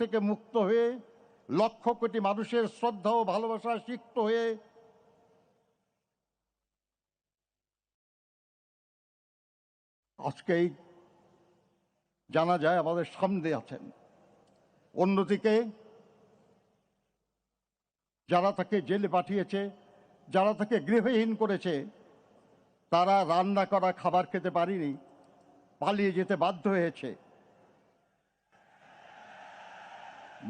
থেকে মুক্ত হয়ে লক্ষ কোটি মানুষের শ্রদ্ধা ও ভালোবাসায় সিক্ত হয়ে আজকেই জানা যায় আমাদের সামনে আছেন। অন্যদিকে যারা তাকে জেলে পাঠিয়েছে, যারা তাকে গৃহহীন করেছে, তারা রান্না করা খাবার খেতে পারেনি, পালিয়ে যেতে বাধ্য হয়েছে।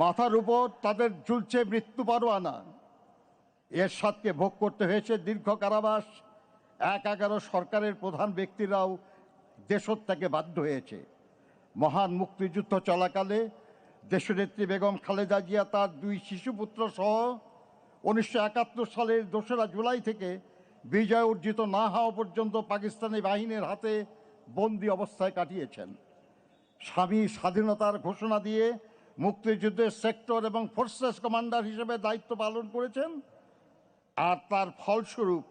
মাথার উপর তাদের ঝুলছে মৃত্যু পরোয়ানা। এর সাথে ভোগ করতে হয়েছে দীর্ঘ কারাবাস। ১/১১ সরকারের প্রধান ব্যক্তিরাও দেশত্যাগে বাধ্য হয়েছে। মহান মুক্তিযুদ্ধ চলাকালে দেশনেত্রী বেগম খালেদা জিয়া তার 2 শিশুপুত্র সহ 1971 সালের 2রা জুলাই থেকে বিজয় অর্জিত না হওয়া পর্যন্ত পাকিস্তানি বাহিনীর হাতে বন্দি অবস্থায় কাটিয়েছেন। স্বামী স্বাধীনতার ঘোষণা দিয়ে মুক্তিযুদ্ধের সেক্টর এবং ফোর্সেস কমান্ডার হিসেবে দায়িত্ব পালন করেছেন। আর তার ফলস্বরূপ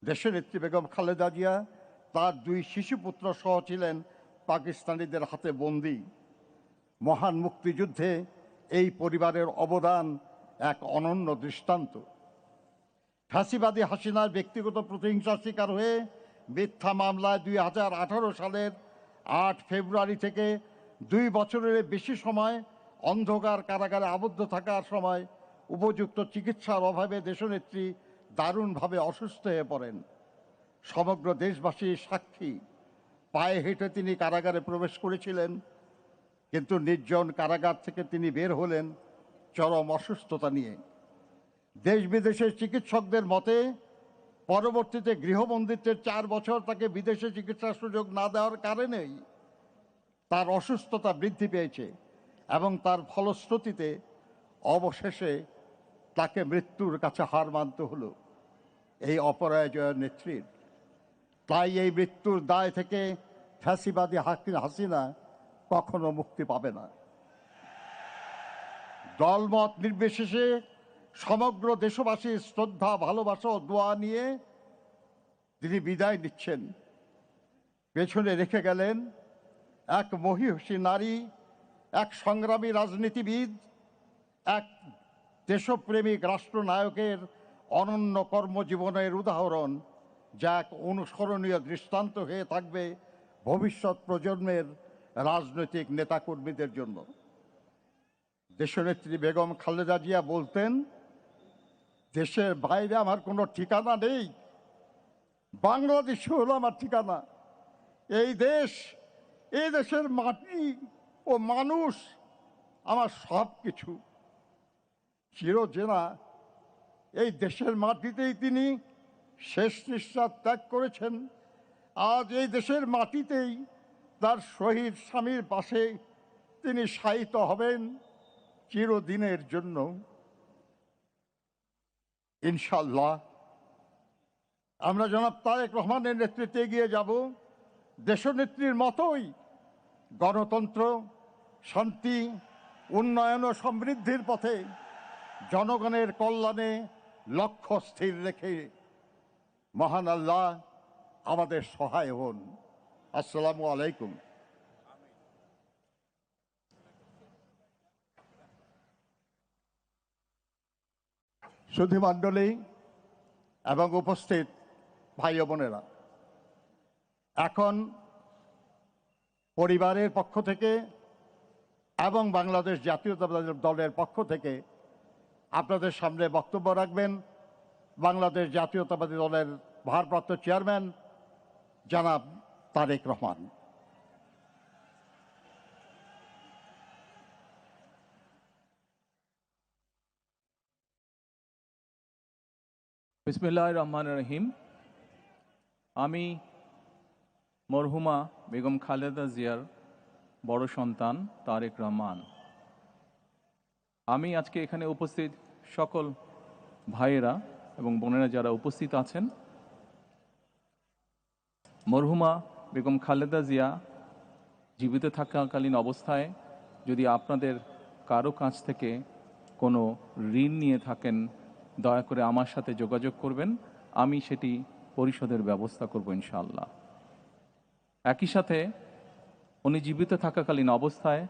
দেশনেত্রী বেগম খালেদা জিয়া তার 2 শিশুপুত্র সহ ছিলেন পাকিস্তানিদের হাতে বন্দী। মহান মুক্তিযুদ্ধে এই পরিবারের অবদান এক অনন্য দৃষ্টান্ত। ফ্যাসিবাদী হাসিনার ব্যক্তিগত প্রতিহিংসার শিকার হয়ে মিথ্যা মামলায় 2018 সালের 8 ফেব্রুয়ারি থেকে 2 বছরের বেশি সময় অন্ধকার কারাগারে আবদ্ধ থাকার সময় উপযুক্ত চিকিৎসার অভাবে দেশনেত্রী দারুণভাবে অসুস্থ হয়ে পড়েন। সমগ্র দেশবাসী সাক্ষী। পায়ে হেঁটে তিনি কারাগারে প্রবেশ করেছিলেন, কিন্তু নির্জন কারাগার থেকে তিনি বের হলেন চরম অসুস্থতা নিয়ে। দেশ বিদেশের চিকিৎসকদের মতে পরবর্তীতে গৃহবন্দিত্বের 4 বছর তাকে বিদেশে চিকিৎসার সুযোগ না দেওয়ার কারণেই তার অসুস্থতা বৃদ্ধি পেয়েছে এবং তার ফলশ্রুতিতে অবশেষে তাকে মৃত্যুর কাছে হার মানতে হলো এই অপরাজয় নেত্রীর। তাই এই মৃত্যুর দায় থেকে ফ্যাসিবাদী হাসিনা কখনো মুক্তি পাবে না। দলমত নির্বিশেষে সমগ্র দেশবাসীর শ্রদ্ধা, ভালোবাসা ও দোয়া নিয়ে তিনি বিদায় নিচ্ছেন। পেছনে রেখে গেলেন এক মহিষী নারী, এক সংগ্রামী রাজনীতিবিদ, এক দেশপ্রেমিক রাষ্ট্রনায়কের অনন্য কর্মজীবনের উদাহরণ, যা এক অনুসরণীয় দৃষ্টান্ত হয়ে থাকবে ভবিষ্যৎ প্রজন্মের রাজনৈতিক নেতাকর্মীদের জন্য। দেশনেত্রী বেগম খালেদা জিয়া বলতেন, দেশের বাইরে আমার কোনো ঠিকানা নেই, বাংলাদেশ হলো আমার ঠিকানা। এই দেশ, এই দেশের মাটি ও মানুষ আমার সব কিছু। চিরচেনা এই দেশের মাটিতেই তিনি শেষ নিঃশ্বাস ত্যাগ করেছেন। আজ এই দেশের মাটিতেই তার শহীদ স্বামীর পাশে তিনি শায়িত হবেন চিরদিনের জন্য, ইনশাল্লাহ। আমরা জনাব তারেক রহমানের নেতৃত্বে এগিয়ে যাব দেশনেত্রীর মতোই গণতন্ত্র, শান্তি, উন্নয়ন ও সমৃদ্ধির পথে জনগণের কল্যাণে লক্ষ্য স্থির রেখে। মহান আল্লাহ আমাদের সহায় হন। আসসালামু আলাইকুম। সুধীমণ্ডলী এবং উপস্থিত ভাই ও বোনেরা, এখন পরিবারের পক্ষ থেকে এবং বাংলাদেশ জাতীয়তাবাদী দলের পক্ষ থেকে আপনাদের সামনে বক্তব্য রাখবেন বাংলাদেশ জাতীয়তাবাদী দলের ভারপ্রাপ্ত চেয়ারম্যান জনাব তারেক রহমান। বিসমিল্লাহির রহমানির রহিম। আমি মরহুমা বেগম খালেদা জিয়ার বড় সন্তান তারেক রহমান। আমি আজকে এখানে উপস্থিত সকল ভাইয়েরা এবং বোনেরা যারা উপস্থিত আছেন, মরহুমা বেগম খালেদা জিয়া জীবিত থাকাকালীন অবস্থায় যদি আপনাদের কারো কাছ থেকে কোনো ঋণ নিয়ে থাকেন, দয়া করে আমার সাথে যোগাযোগ করবেন, আমি সেটি পরিশোধের ব্যবস্থা করব ইনশাআল্লাহ। একই সাথে উনি জীবিত থাকাকালীন অবস্থায়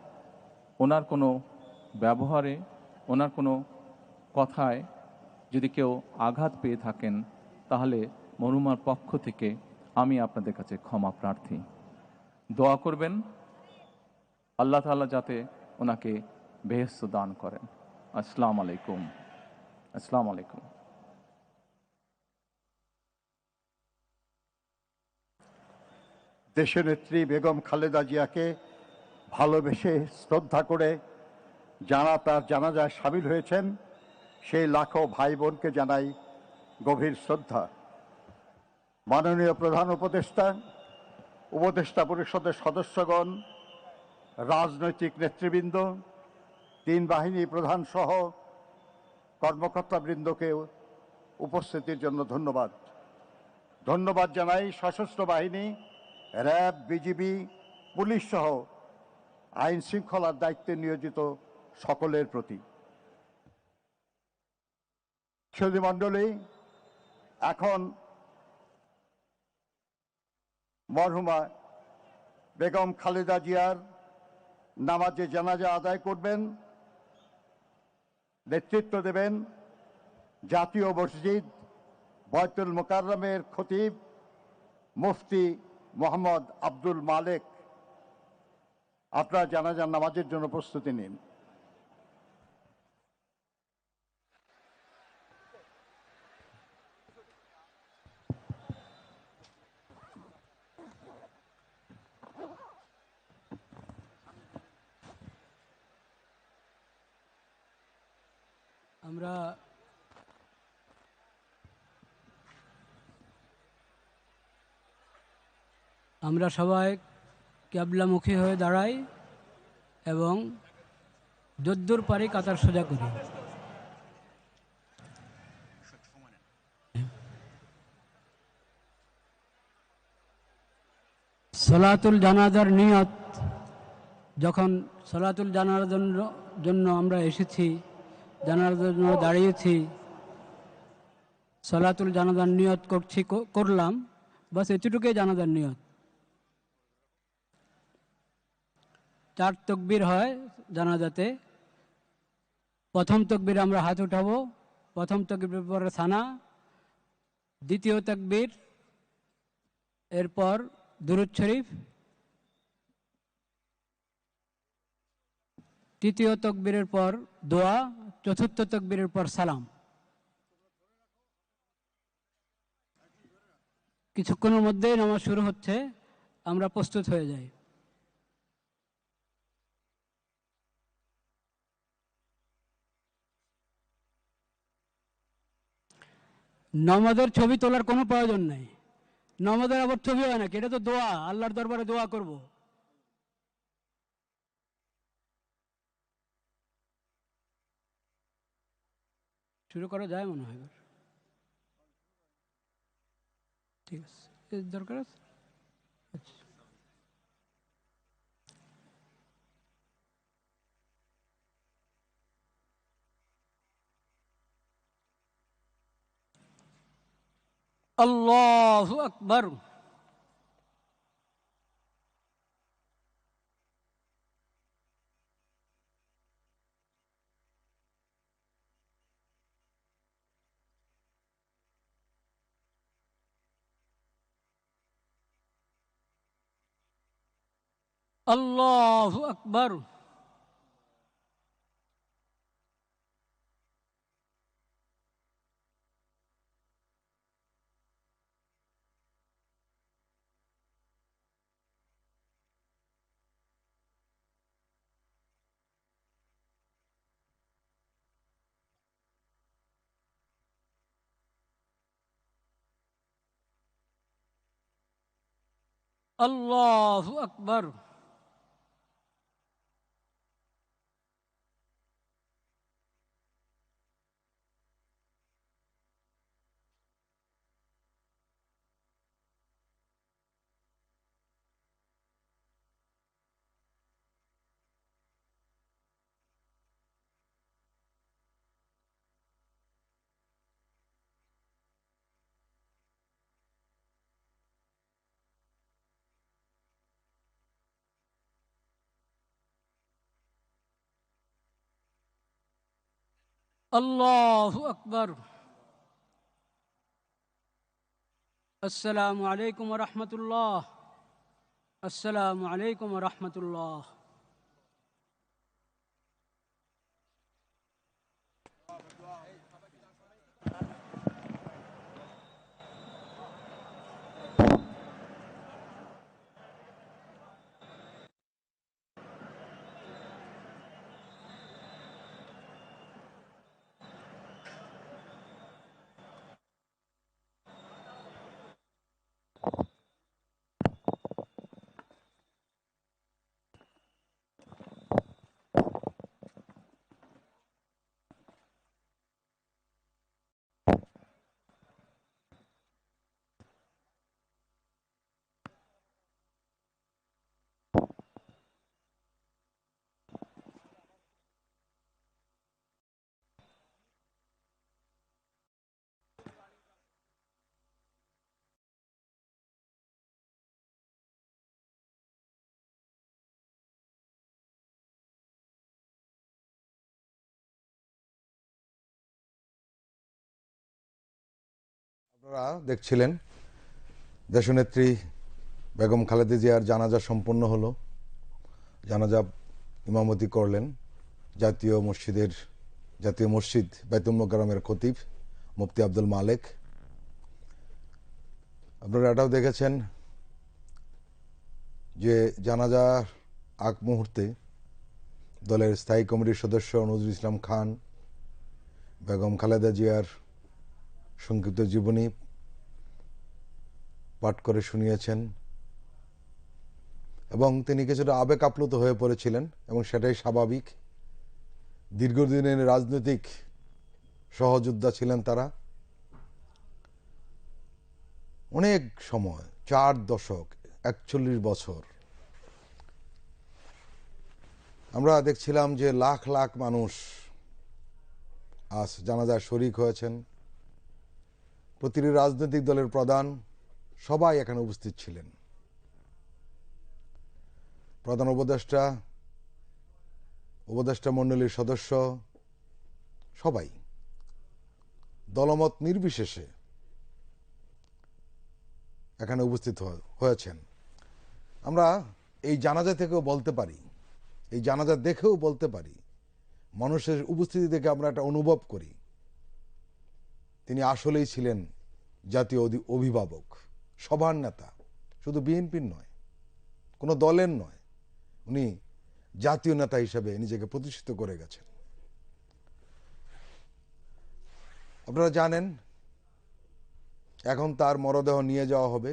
ওনার কোনো ব্যবহারে, ওনার কোনো কথায় যদি কেউ আঘাত পেয়ে থাকেন, তাহলে মরহুমার পক্ষ থেকে আমি আপনাদের কাছে ক্ষমা প্রার্থী। দোয়া করবেন আল্লাহ তাআলা যাতে ওনাকে বেহেশত দান করেন। আসসালামু আলাইকুম। আসসালামু আলাইকুম। দেশনেত্রী বেগম খালেদা জিয়াকে ভালোবেসে শ্রদ্ধা করে যারা তার জানাজায় সামিল হয়েছেন সেই লাখো ভাই বোনকে জানাই গভীর শ্রদ্ধা। মাননীয় প্রধান উপদেষ্টা, উপদেষ্টা পরিষদের সদস্যগণ, রাজনৈতিক নেতৃবৃন্দ, তিন বাহিনী প্রধান সহ কর্মকর্তাবৃন্দকে উপস্থিতির জন্য ধন্যবাদ। ধন্যবাদ জানাই সশস্ত্র বাহিনী, র্যাব, বিজিবি, পুলিশ সহ আইন শৃঙ্খলার দায়িত্বে নিয়োজিত সকলের প্রতি। সুধীমণ্ডলী, এখন মরহুমা বেগম খালেদা জিয়ার নামাজে জানাজা আদায় করবেন, নেতৃত্ব দেবেন জাতীয় মসজিদ বয়তুল মোকাররমের খতিব মুফতি মোহাম্মদ আব্দুল মালেক। আপনারা জানাজার নামাজের জন্য প্রস্তুতি নিন। আমরা সবাই ক্যাবলামুখী হয়ে দাঁড়াই এবং যদ্দূর পারি কাতার সোজা করি। সলাতুল জানাজার নিয়ত, যখন সলাতুল জানাজার জন্য আমরা এসেছি, জানাজার জন্য দাঁড়িয়েছি, সলাতুল জানাজার নিয়ত করলাম, বাস এতটুকুই জানাজার নিয়ত। 4 তকবীর হয় জানাজাতে। প্রথম তকবীর আমরা হাত উঠাবো, প্রথম তকবীর পরে সানা, দ্বিতীয় তকবীর, এরপর দুরূদ শরীফ, তৃতীয় তকবীরের পর দোয়া, চতুর্থ তকবীরের পর সালাম। কিছুক্ষণের মধ্যেই নামাজ শুরু হচ্ছে, আমরা প্রস্তুত হয়ে যাই। নমাজের ছবি তোলার কোনো প্রয়োজন নাই। নমাজের আবার ছবি হয় নাকি? এটা তো দোয়া, আল্লাহর দরবারে দোয়া করব। শুরু করা যায় মনে হয়। ঠিক আছে, এর দরকার আছে। আচ্ছা, আল্লাহু আকবার। আল্লাহু আকবার। আল্লাহু আকবার। আল্লাহু আকবার। আসসালামু আলাইকুম ওয়া রাহমাতুল্লাহ। আসসালামু আলাইকুম ওয়া রাহমাতুল্লাহ। আপনারা দেখছিলেন দেশনেত্রী বেগম খালেদা জিয়ার জানাজা সম্পন্ন হলো। জানাজা ইমামতি করলেন জাতীয় মসজিদ বাইতুল মোকাররমের খতিব মুফতি আব্দুল মালেক। আপনারা এটাও দেখেছেন যে জানাজার আগ মুহূর্তে দলের স্থায়ী কমিটির সদস্য নজরুল ইসলাম খান বেগম খালেদা জিয়ার সংক্ষিপ্ত জীবনী পাঠ করে শুনিয়েছেন এবং তিনি কিছুটা আবেগ আপ্লুত হয়ে পড়েছিলেন এবং সেটাই স্বাভাবিক। দীর্ঘদিনের রাজনৈতিক সহযোদ্ধা ছিলেন তারা, অনেক সময় 4 দশক 41 বছর। আমরা দেখছিলাম যে লাখ লাখ মানুষ আজ জানাজায় শরিক হয়েছেন। প্রতিটি রাজনৈতিক দলের প্রধান সবাই এখানে উপস্থিত ছিলেন। প্রধান উপদেষ্টা মণ্ডলীর সদস্য সবাই দলমত নির্বিশেষে এখানে উপস্থিত হয়েছেন। আমরা এই জানাজা থেকেও বলতে পারি, এই জানাজা দেখেও বলতে পারি, মানুষের উপস্থিতি থেকে আমরা একটা অনুভব করি তিনি আসলেই ছিলেন জাতীয় অভিভাবক, সবার নেতা, শুধু বিএনপির নয়, কোনো দলের নয়, উনি জাতীয় নেতা হিসেবে নিজেকে প্রতিষ্ঠিত করে গেছেন। আপনারা জানেন এখন তার মরদেহ নিয়ে যাওয়া হবে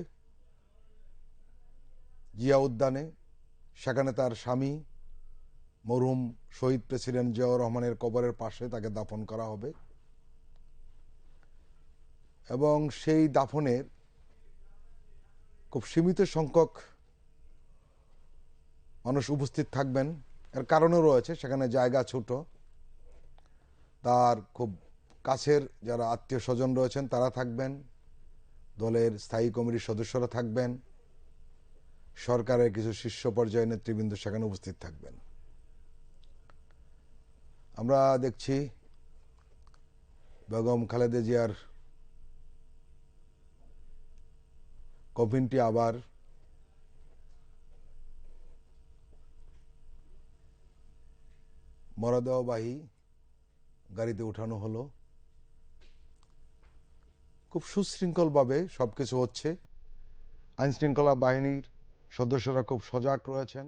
জিয়া উদ্যানে। সেখানে তার স্বামী মরহুম শহীদ প্রেসিডেন্ট জিয়াউর রহমানের কবরের পাশে তাকে দাফন করা হবে এবং সেই দাফনের খুব সীমিত সংখ্যক মানুষ উপস্থিত থাকবেন। এর কারণও রয়েছে, সেখানে জায়গা ছোট। তার খুব কাছের যারা আত্মীয় স্বজন রয়েছেন তারা থাকবেন, দলের স্থায়ী কমিটির সদস্যরা থাকবেন, সরকারের কিছু শীর্ষ পর্যায়ের নেতৃবৃন্দ সেখানে উপস্থিত থাকবেন। আমরা দেখছি বেগম খালেদা জিয়ার কফিনটি আবার মরদেহবাহী গাড়িতে উঠানো হলো। খুব সুশৃঙ্খলভাবে সবকিছু হচ্ছে। আইনশৃঙ্খলা বাহিনীর সদস্যরা খুব সজাগ রয়েছেন।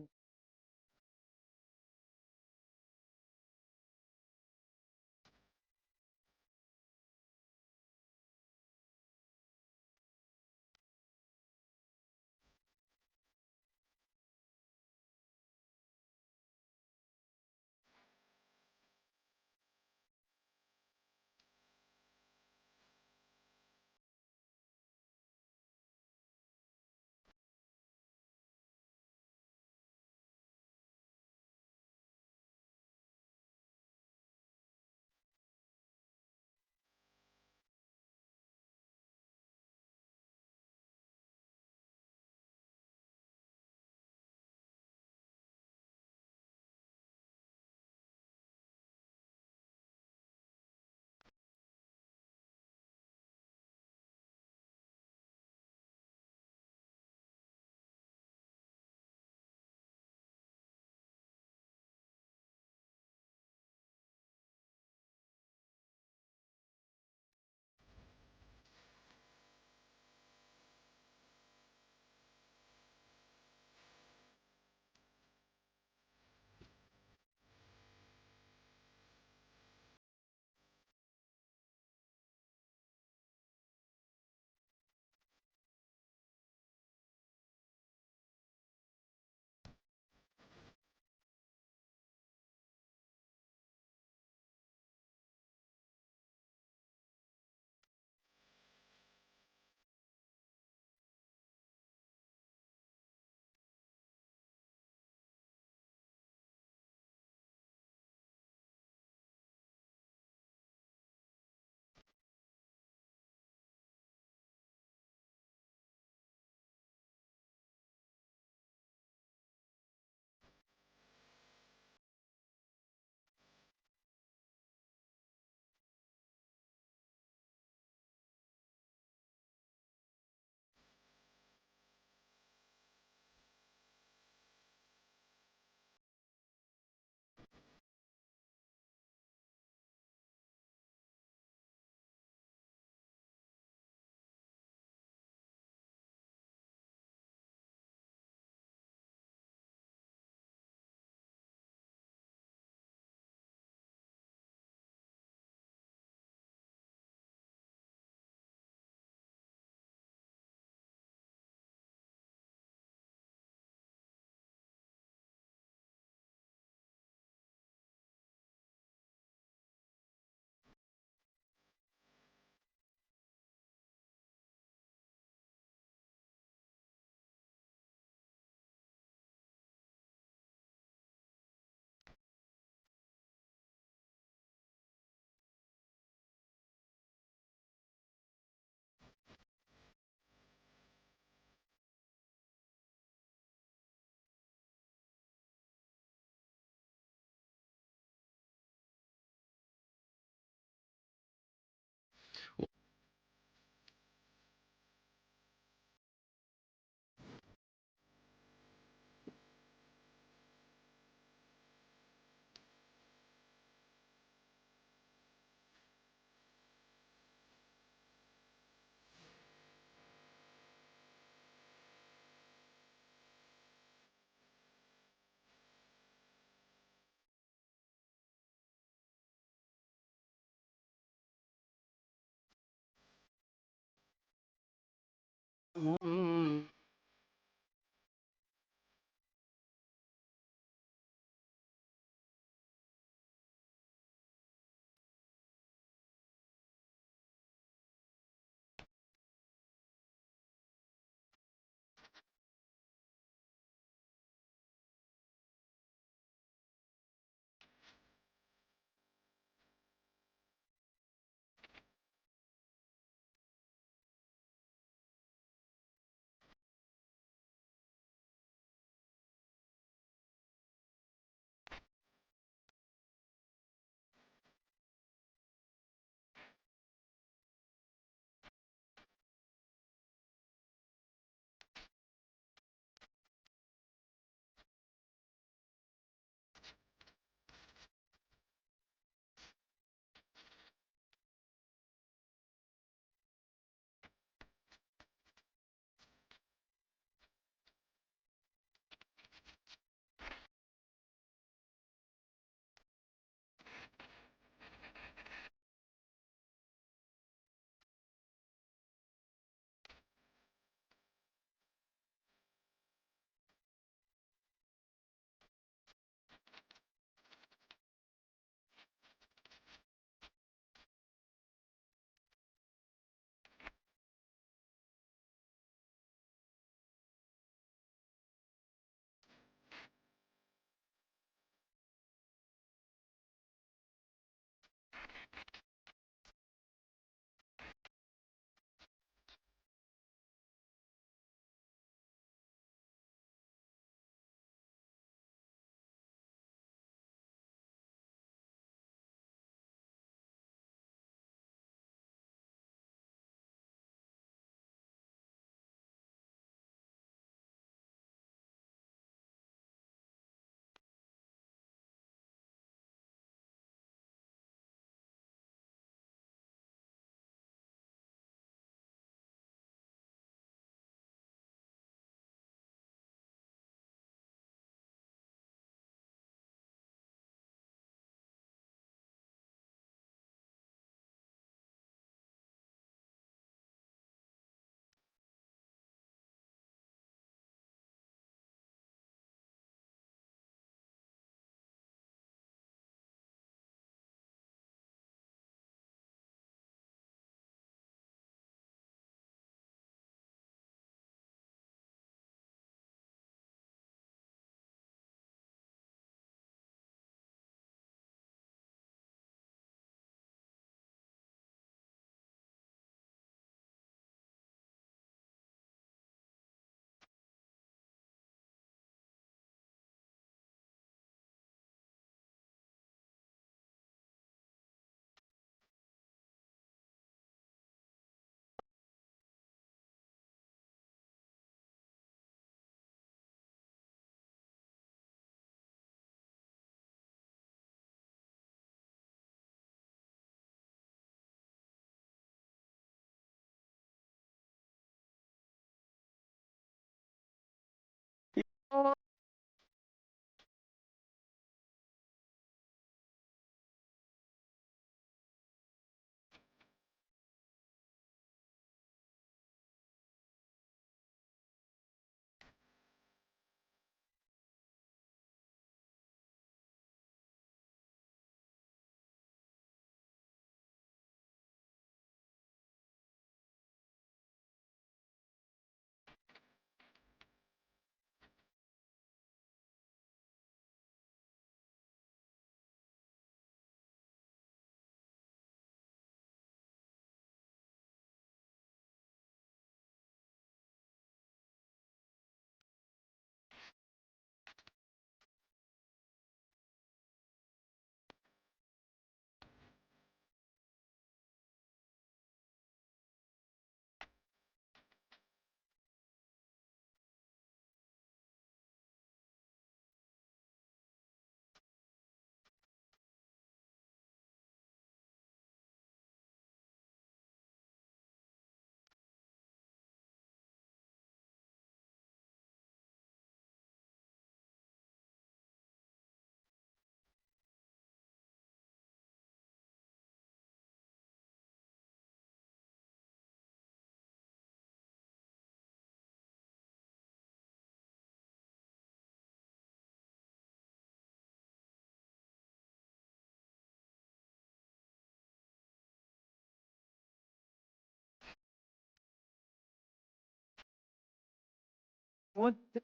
والت...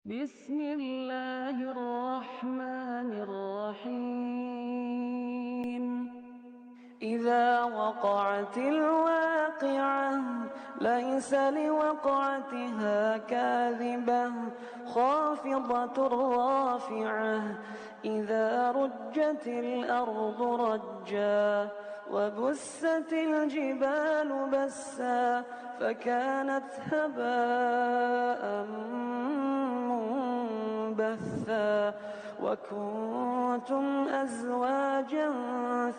بسم الله الرحمن الرحيم إذا وقعت الواقعة ليس لوقعتها كاذبة خافضة رافعة إذا رجت الأرض رجا وبست الجبال بسا فكانت هباء منبثا وكنتم أزواجا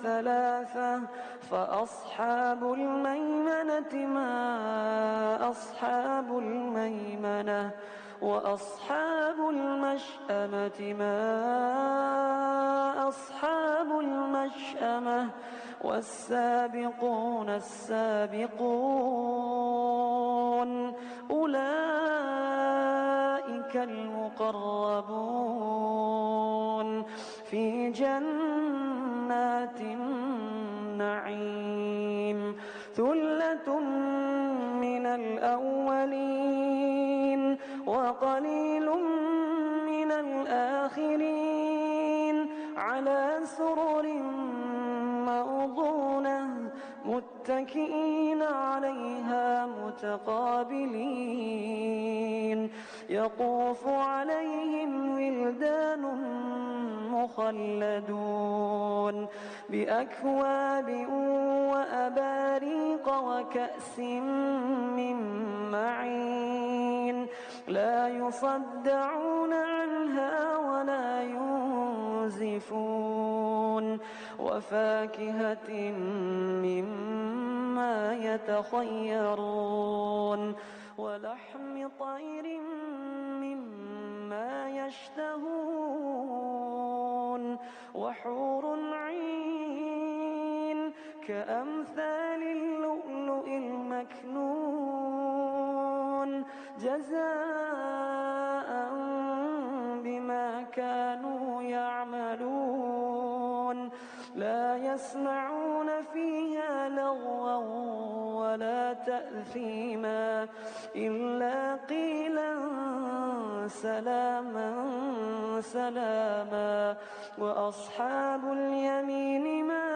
ثلاثة فأصحاب الميمنة ما أصحاب الميمنة وأصحاب المشأمة ما أصحاب المشأمة والسابقون السابقون أولئك المقربون في جنات النعيم ثلة من الأولين وقليل من الآخرين على سرر موضونة متكئين عليها متقابلين يطوف عليهم ولدان مخلدون بأكواب وأباريق وكأس من معين لا يصدعون عنها ولا ينزفون وفاكهة مما يتخيرون ولحم طير مما يشتهون وحور عين كأمثال اللؤلؤ المكنون جزاء بما كانوا يعملون لا يسمعون فيها لغوا ولا تأثيما إلا قيلا سلاما سلاما وأصحاب اليمين ما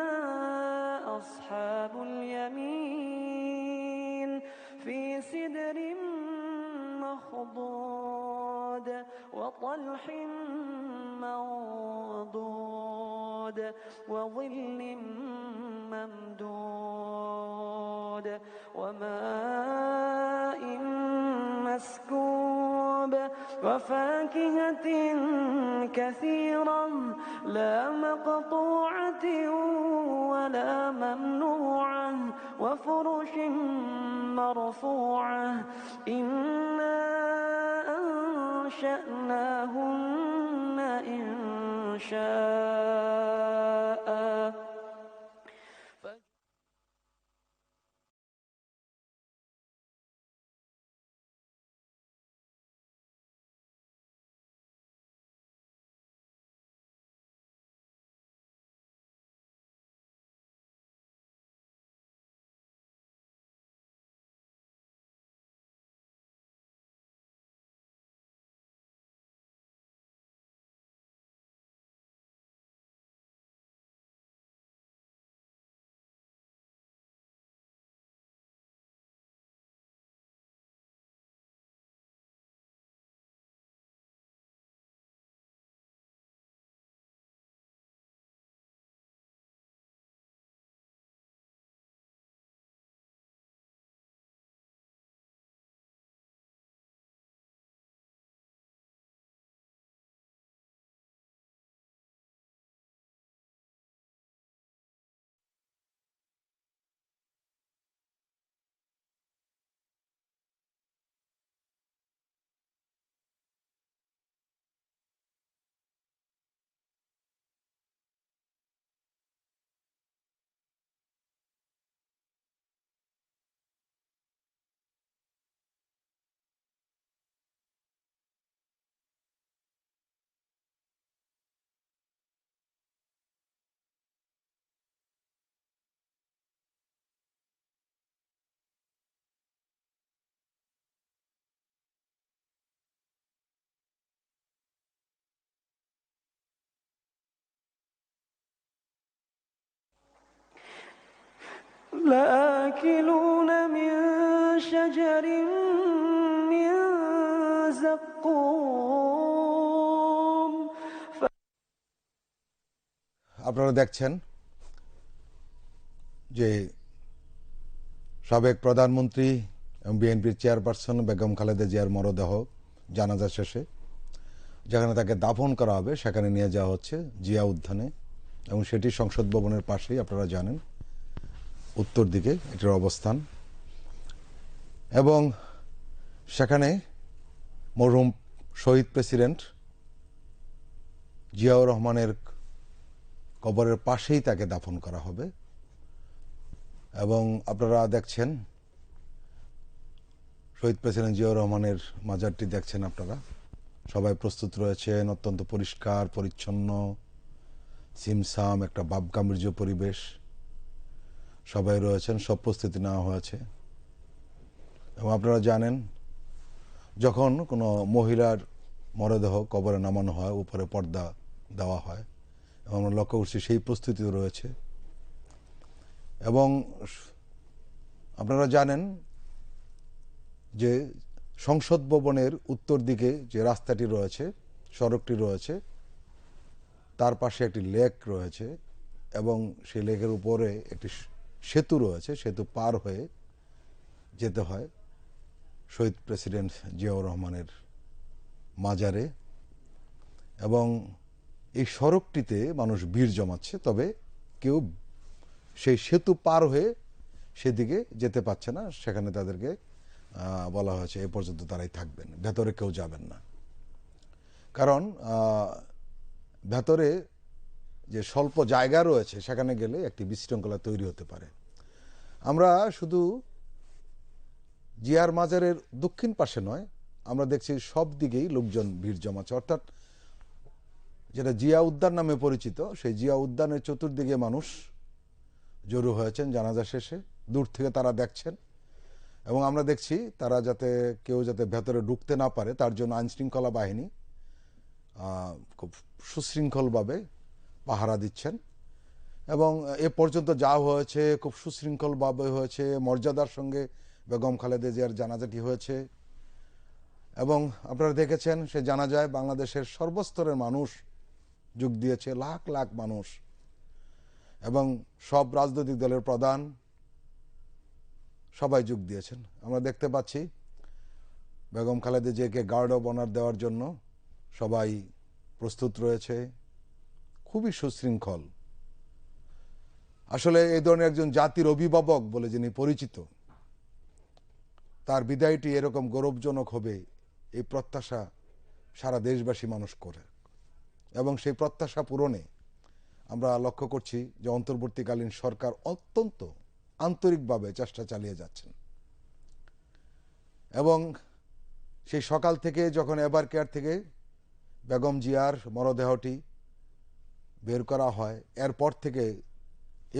أصحاب اليمين في سدر مخضود وطلح منضود وظل ممدود وماء مسكوب وفاكهة كثيرة لا مقطوعة ولا ممنوعة وفرش مرفوعة إنا أنشأناهن إن شاء لآكلون من شجر من زقوم আপনারা দেখছেন যে সাবেক প্রধানমন্ত্রী এবং বিএনপির চেয়ারপারসন বেগম খালেদা জিয়ার মরদেহ জানাজা শেষে যেখানে তাকে দাফন করা হবে সেখানে নিয়ে যাওয়া হচ্ছে জিয়া উদ্যানে এবং সেটি সংসদ ভবনের পাশেই, আপনারা জানেন, উত্তর দিকে এটির অবস্থান। এবং সেখানে মরহুম শহীদ প্রেসিডেন্ট জিয়াউর রহমানের কবরের পাশেই তাকে দাফন করা হবে। এবং আপনারা দেখছেন শহীদ প্রেসিডেন্ট জিয়াউর রহমানের মাজারটি দেখছেন, আপনারা সবাই প্রস্তুত রয়েছেন, অত্যন্ত পরিষ্কার পরিচ্ছন্ন, সিমসাম একটা ভাব গাম্ভীর্য পরিবেশ, সবাই রয়েছেন, সব প্রস্তুতি নেওয়া হয়েছে। এবং আপনারা জানেন যখন কোনো মহিলার মরদেহ কবরে নামানো হয় উপরে পর্দা দেওয়া হয়, এবং আমরা লক্ষ্য করছি সেই প্রস্তুতিও রয়েছে। এবং আপনারা জানেন যে সংসদ ভবনের উত্তর দিকে যে রাস্তাটি রয়েছে, সড়কটি রয়েছে, তার পাশে একটি লেক রয়েছে এবং সেই লেকের উপরে একটি সেতু রয়েছে। সেতু পার হয়ে যেতে হয় শহীদ প্রেসিডেন্ট জিয়াউর রহমানের মাজারে, এবং এই সড়কটিতে মানুষ ভিড় জমাচ্ছে, তবে কেউ সেই সেতু পার হয়ে সেদিকে যেতে পারছে না। সেখানে তাদেরকে বলা হয়েছে এ পর্যন্ত তারাই থাকবেন, ভেতরে কেউ যাবেন না। কারণ ভেতরে যে স্বল্প জায়গা রয়েছে সেখানে গেলে একটি বিশৃঙ্খলা তৈরি হতে পারে। আমরা শুধু জিয়ার মাজারের দক্ষিণ পাশে নয়, আমরা দেখছি সব দিকেই লোকজন ভিড় জমাচ্ছে, অর্থাৎ যেটা জিয়া উদ্যান নামে পরিচিত, সেই জিয়া উদ্যানের চতুর্দিকে মানুষ জড়ো হয়েছেন জানাজা শেষে। দূর থেকে তারা দেখছেন এবং আমরা দেখছি তারা কেউ যাতে ভেতরে ঢুকতে না পারে তার জন্য আইনশৃঙ্খলা বাহিনী খুব সুশৃঙ্খলভাবে পাহারা দিচ্ছেন। এবং এ পর্যন্ত যা হয়েছে খুব সুশৃঙ্খলভাবে হয়েছে, মর্যাদার সঙ্গে বেগম খালেদা জিয়ার জানাজাটি হয়েছে। এবং আপনারা দেখেছেন সে জানাজায় বাংলাদেশের সর্বস্তরের মানুষ যোগ দিয়েছে, লাখ লাখ মানুষ, এবং সব রাজনৈতিক দলের প্রধান সবাই যোগ দিয়েছেন। আমরা দেখতে পাচ্ছি বেগম খালেদা জিয়াকে গার্ড অব অনার দেওয়ার জন্য সবাই প্রস্তুত রয়েছে, খুবই সুশৃঙ্খল। আসলে এই ধরনের একজন জাতির অভিভাবক বলে যিনি পরিচিত, তার বিদায়টি এরকম গৌরবজনক হবে এই প্রত্যাশা সারা দেশবাসী মানুষ করে, এবং সেই প্রত্যাশা পূরণে আমরা লক্ষ্য করছি যে অন্তর্বর্তীকালীন সরকার অত্যন্ত আন্তরিকভাবে চেষ্টা চালিয়ে যাচ্ছেন। এবং সেই সকাল থেকে যখন এভার কেয়ার থেকে বেগম জিয়ার মরদেহটি বের করা হয়, এরপর থেকে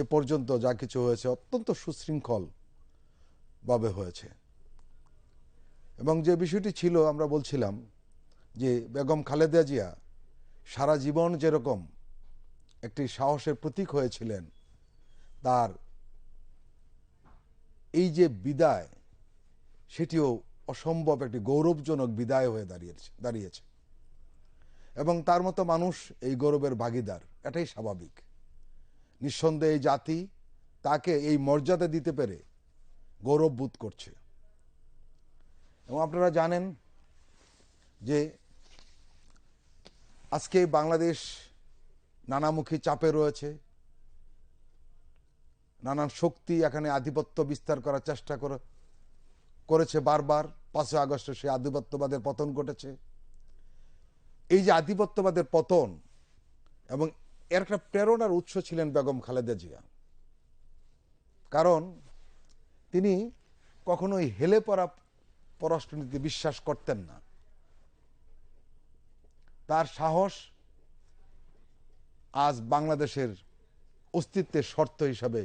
এ পর্যন্ত যা কিছু হয়েছে অত্যন্ত সুশৃঙ্খলভাবে হয়েছে। এবং যে বিষয়টি ছিল, আমরা বলছিলাম যে বেগম খালেদা জিয়া সারা জীবন যেরকম একটি সাহসের প্রতীক হয়েছিলেন, তার এই যে বিদায়, সেটিও অসম্ভব একটি গৌরবজনক বিদায় হয়ে দাঁড়িয়েছে। এবং তার মতো মানুষ এই গৌরবের ভাগিদার, এটাই স্বাভাবিক। নিঃসন্দেহে এই জাতি তাকে এই মর্যাদা দিতে পেরে গৌরব বোধ করছে। এবং আপনারা জানেন যে আজকে বাংলাদেশ নানামুখী চাপে রয়েছে, নানান শক্তি এখানে আধিপত্য বিস্তার করার চেষ্টা করেছে বারবার। 5 আগস্টে সেই আধিপত্যবাদের পতন ঘটেছে। এই যে আধিপত্যবাদের পতন, এবং এর একটা প্রেরণার উৎস ছিলেন বেগম খালেদা জিয়া। কারণ তিনি কখনোই হেলে পড়া পররাষ্ট্রনীতি বিশ্বাস করতেন না। তার সাহস আজ বাংলাদেশের অস্তিত্বের শর্ত হিসাবে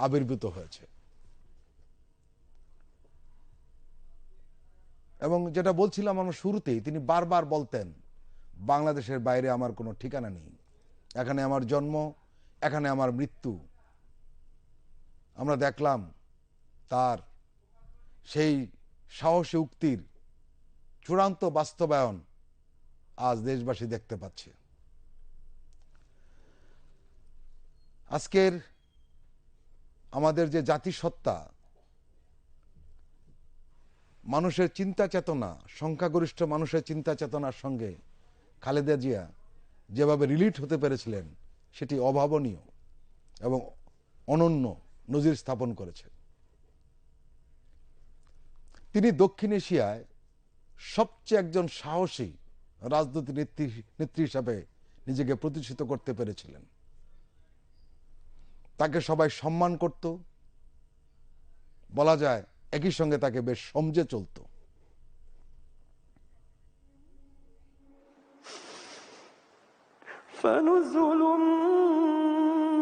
আবির্ভূত হয়েছে। এবং যেটা বলছিলাম আমরা শুরুতেই, তিনি বারবার বলতেন বাংলাদেশের বাইরে আমার কোনো ঠিকানা নেই, এখানে আমার জন্ম, এখানে আমার মৃত্যু। আমরা দেখলাম তার সেই সাহসী উক্তির চূড়ান্ত বাস্তবায়ন আজ দেশবাসী দেখতে পাচ্ছে। আজকের আমাদের যে জাতিসত্তা, মানুষের চিন্তা চেতনা, সংখ্যাগরিষ্ঠ মানুষের চিন্তা চেতনার সঙ্গে খালেদা জিয়া যেভাবে রিলেট হতে পেরেছিলেন, সেটি অভাবনীয় এবং অনন্য নজির স্থাপন করেছে। তিনি দক্ষিণ এশিয়ায় সবচেয়ে একজন সাহসী রাজনৈতিক নেত্রী হিসাবে নিজেকে প্রতিষ্ঠিত করতে পেরেছিলেন। তাকে সবাই সম্মান করত, বলা যায় একই সঙ্গে তাকে বেশ সমঝে চলত। فنزل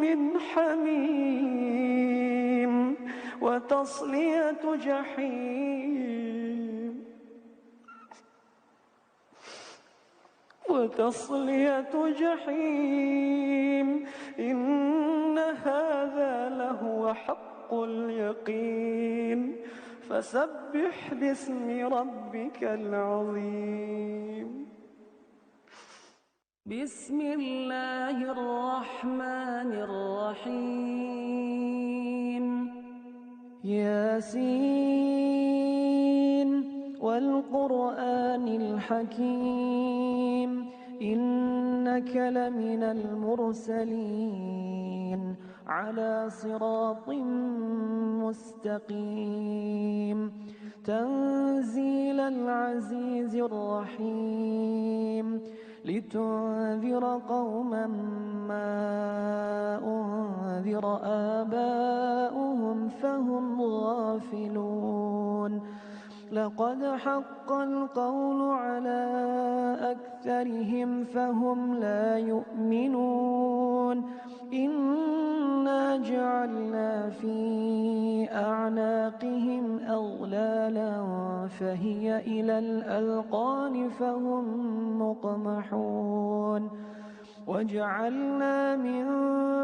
من حميم وتصلية جحيم إن هذا لهو حق حق اليقين فسبح باسم ربك العظيم بسم الله الرحمن الرحيم ياسين والقرآن الحكيم إنك لمن المرسلين على صراط مستقيم تنزيل العزيز الرحيم لتنذر قوما ما أنذر آباؤهم فهم غافلون لقد حق القول على أكثرهم فهم لا يؤمنون إنا جعلنا في أعناقهم أغلالا فهي إلى الأذقان فهم مقمحون وجعلنا من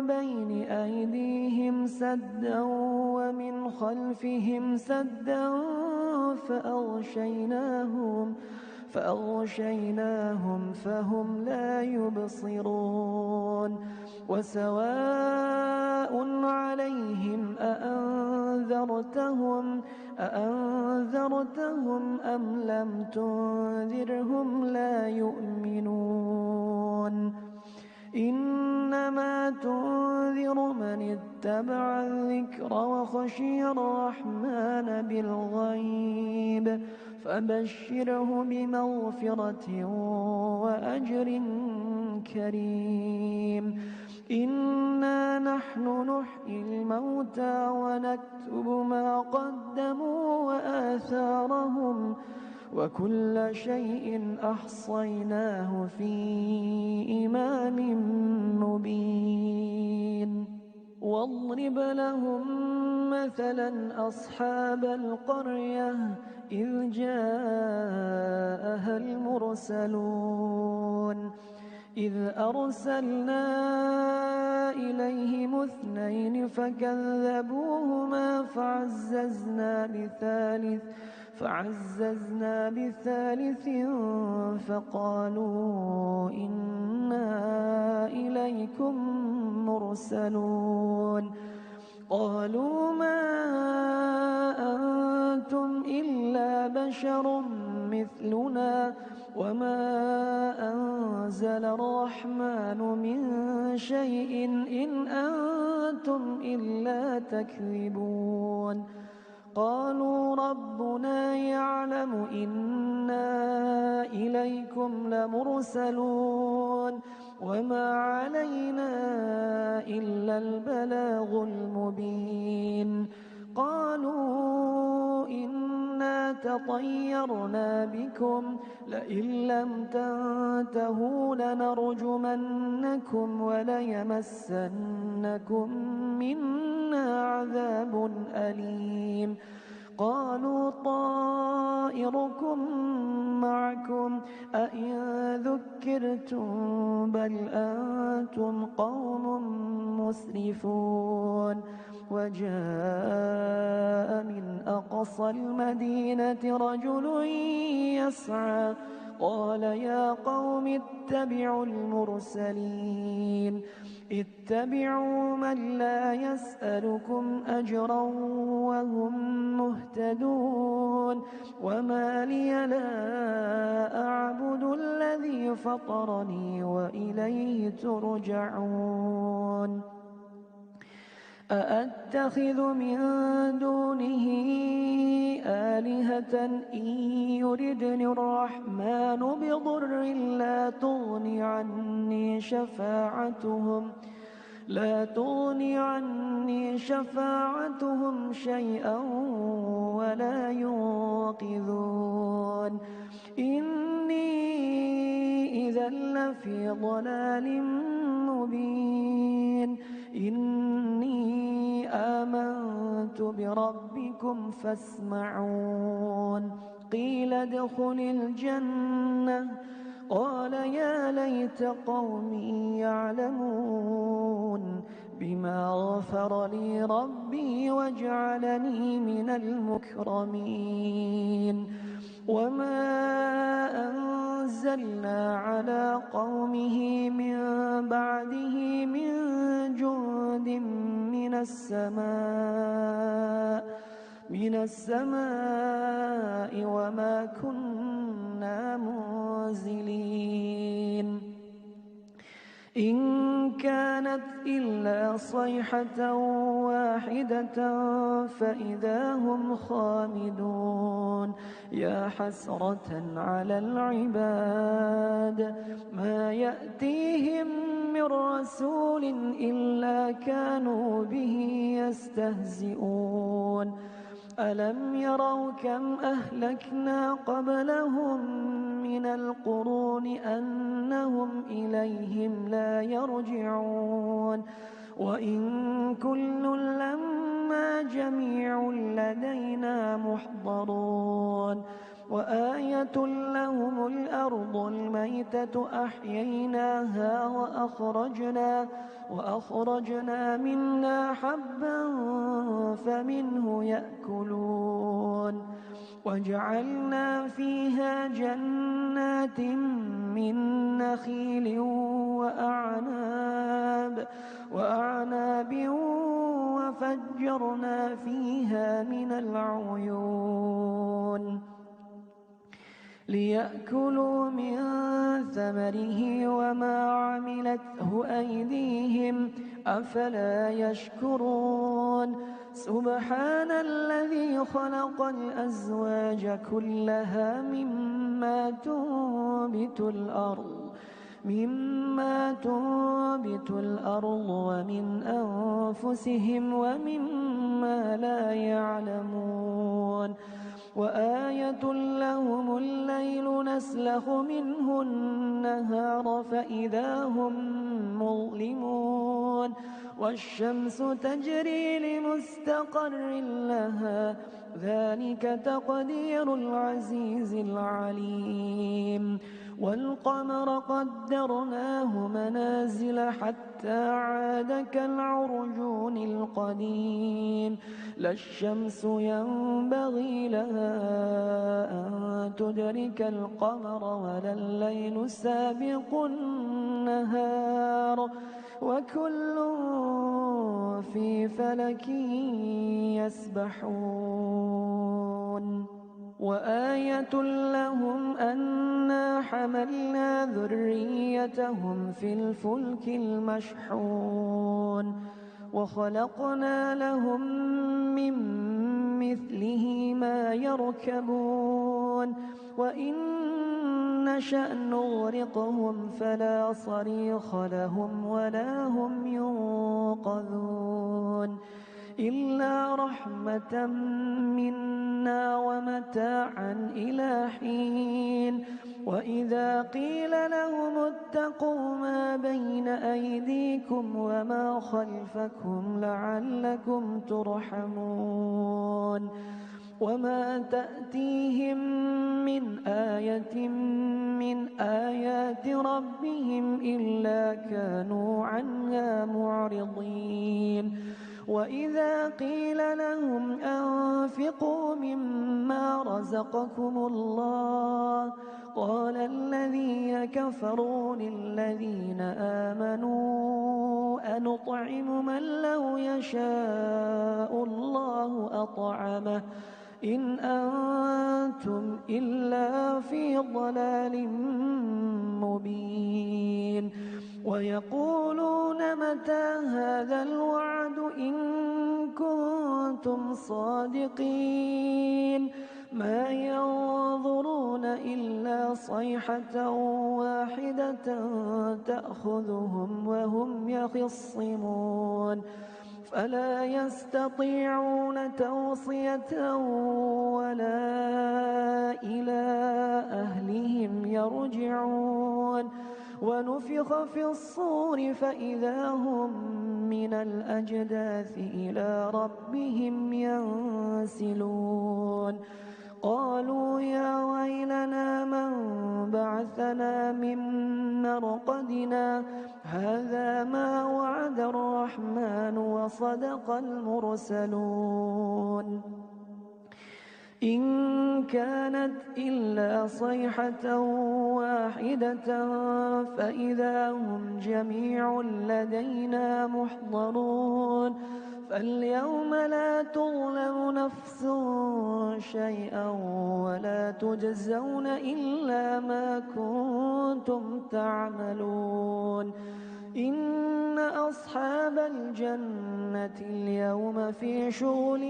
بين أيديهم سدا ومن خلفهم سدا فأغشيناهم فهم لا يبصرون وسواء عليهم أأنذرتهم أم لم تنذرهم لا يؤمنون إنما تنذر من اتبع الذكر وخشي الرحمن بالغيب فبشره بمغفرة وأجر كريم إنا نحن نحيي الموتى ونكتب ما قدموا وآثارهم وكل شيء أحصيناه في إمام مبين واضرب لهم مثلا أصحاب القرية إذ جاءها المرسلون إذ أرسلنا إليهم 2 فكذبوهما فعززنا بثالث فقالوا إنا إليكم مرسلون قالوا ما أنتم إلا بشر مثلنا وما أنزل الرحمن من شيء إن أنتم إلا تكذبون قالوا ربنا يعلم إنا إليكم لمرسلون وما علينا إلا البلاغ المبين قالوا إنا تطيرنا بكم لئن لم تنتهوا لنرجمنكم وليمسنكم منا عذاب أليم قالوا طائركم معكم أئن ذكرتم بل أنتم قوم مسرفون وجاء من أقصى المدينة رجل يسعى قال يا قوم اتبعوا المرسلين اتبعوا من لا يسألكم أجرا وهم مهتدون وما لي لا أعبد الذي فطرني وإليه ترجعون أأتخذ من دونه آلهة إن يردني الرحمن بضر لا تغني عني شفاعتهم شيئا ولا ينقذون إني إذا لفي ضلال مبين إني آمنت بربكم فاسمعون قيل ادخل الجنة قال يا ليت قومي يعلمون بما غفر لي ربي وجعلني من المكرمين وما أنزلنا على قومه من بعده من جند من السماء وما كنا منزلين إن كانت إلا صيحة واحدة فإذا هم خامدون يا حسرة على العباد ما يأتيهم من رسول إلا كانوا به يستهزئون ألم يروا كم أهلكنا قبلهم من القرون أنهم إليهم لا يرجعون وإن كل لما جميع لدينا محضرون وآية لهم الأرض الميتة أحييناها وأخرجنا منها حبا فمنه يأكلون وجعلنا فيها جنات من نخيل وأعناب وفجرنا فيها من العيون ليأكلوا من ثمره وما عملته أيديهم أفلا يشكرون سبحان الذي خلق الأزواج كلها مما تنبت الأرض ومن أنفسهم ومما لا يعلمون وآية لهم الليل نسلخ منه النهار فإذا هم مظلمون والشمس تجري لمستقر لها ذلك تقدير العزيز العليم والقمر قدرناه منازل حتى عاد كالعرجون القديم لا الشمس ينبغي لها أن تدرك القمر ولا الليل سابق النهار وكل في فلك يسبحون وآية لهم أنا حملنا ذريتهم في الفلك المشحون وخلقنا لهم من مثله ما يركبون وإن نشأ نغرقهم فلا صريخ لهم ولا هم ينقذون إلا رحمة منا ومتاعا إلى حين وإذا قيل لهم اتقوا ما بين أيديكم وما خلفكم لعلكم ترحمون وما تأتيهم من آية من آيات ربهم إلا كانوا عنها معرضين وإذا قيل لهم أنفقوا مما رزقكم الله قال الذين كفروا للذين آمنوا أنطعم من لو يشاء الله أطعمه إن أنتم إلا في ضلال مبين ويقولون متى هذا الوعد إن كنتم صادقين ما ينظرون إلا صيحة واحدة تأخذهم وهم يخصمون فلا يستطيعون توصية ولا إلى أهلهم يرجعون ونفخ في الصور فإذا هم من الأجداث إلى ربهم ينسلون قالوا يا ويلنا من بعثنا من مرقدنا هذا ما وعد الرحمن وصدق المرسلون إن كانت إلا صيحة واحدة فإذا هم جميع لدينا محضرون فاليوم لا تظلم نفس شيئا ولا تجزون إلا ما كنتم تعملون إن أصحاب الجنة اليوم في شغل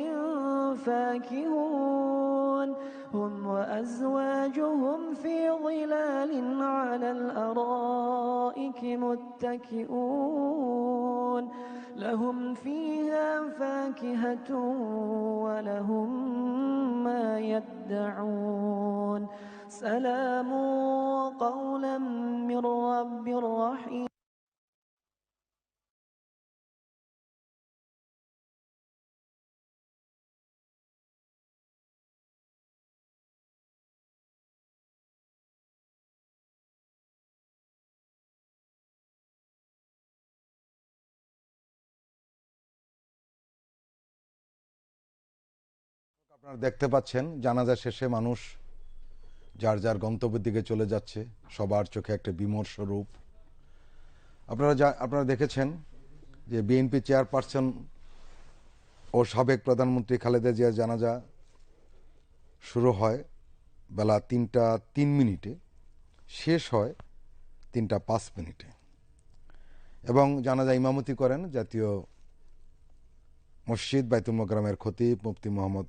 فاكهون هم وأزواجهم في ظلال على الأرائك متكئون لهم فيها فاكهة ولهم ما يدعون سلام قولا من رب رحيم আপনারা দেখতে পাচ্ছেন জানাজা শেষে মানুষ যার যার গন্তব্যের দিকে চলে যাচ্ছে, সবার চোখে একটা বিমর্ষ রূপ। আপনারা দেখেছেন যে বিএনপি চেয়ারপারসন ও সাবেক প্রধানমন্ত্রী খালেদা জিয়ার জানাজা শুরু হয় বেলা 3টা 3 মিনিটে, শেষ হয় 3টা 5 মিনিটে, এবং জানাজা ইমামতি করেন জাতীয় মসজিদ বাইতুল মোকাররমের খতিব মুফতি মোহাম্মদ